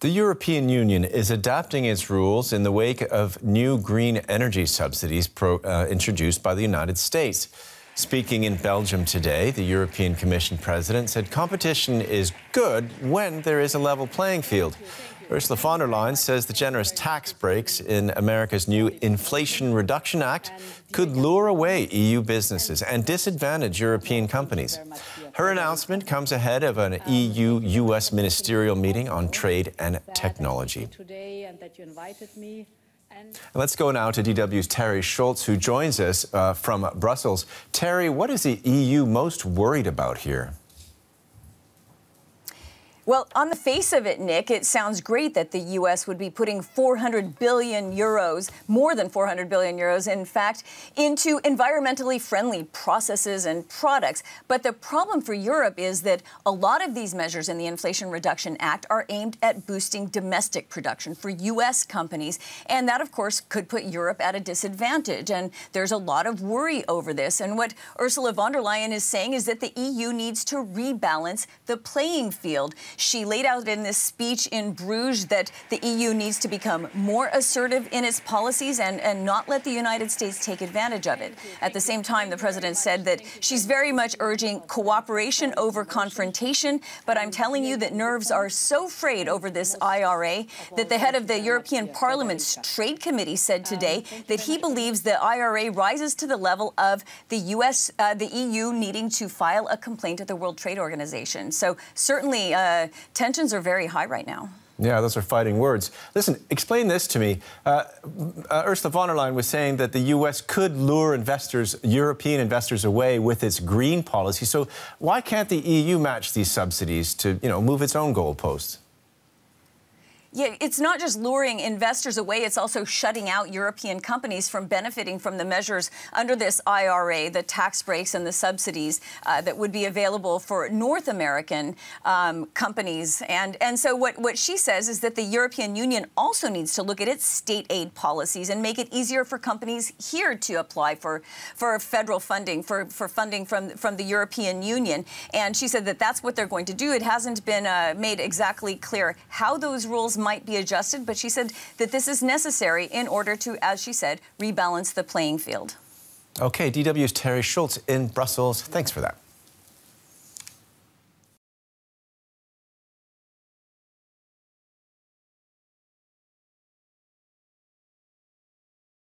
The European Union is adapting its rules in the wake of new green energy subsidies introduced by the United States. Speaking in Belgium today, the European Commission president said competition is good when there is a level playing field. Ursula von der Leyen says the generous tax breaks in America's new Inflation Reduction Act could lure away EU businesses and disadvantage European companies. Her announcement comes ahead of an EU-US ministerial meeting on trade and technology. Let's go now to DW's Terry Schultz, who joins us from Brussels. Terry, what is the EU most worried about here? Well, on the face of it, Nick, it sounds great that the U.S. would be putting 400 billion euros, more than 400 billion euros, in fact, into environmentally friendly processes and products. But the problem for Europe is that a lot of these measures in the Inflation Reduction Act are aimed at boosting domestic production for U.S. companies. And that, of course, could put Europe at a disadvantage. And there's a lot of worry over this. And what Ursula von der Leyen is saying is that the EU needs to rebalance the playing field. She laid out in this speech in Bruges that the EU needs to become more assertive in its policies and not let the United States take advantage of it. At the same time, the president said that she's very much urging cooperation over confrontation. But I'm telling you that nerves are so frayed over this IRA that the head of the European Parliament's Trade Committee said today that he believes the IRA rises to the level of the EU needing to file a complaint at the World Trade Organization. So certainly tensions are very high right now. Yeah, those are fighting words. Listen, explain this to me. Ursula von der Leyen was saying that the U.S. could lure investors, European investors, away with its green policy. So why can't the EU match these subsidies to, move its own goalposts? Yeah, it's not just luring investors away, it's also shutting out European companies from benefiting from the measures under this IRA, the tax breaks and the subsidies that would be available for North American companies. And so what she says is that the European Union also needs to look at its state aid policies and make it easier for companies here to apply for federal funding, for funding from the European Union. And she said that that's what they're going to do. It hasn't been made exactly clear how those rules might be adjusted, but she said that this is necessary in order to, as she said, rebalance the playing field. Okay, DW's Terry Schultz in Brussels. Thanks for that.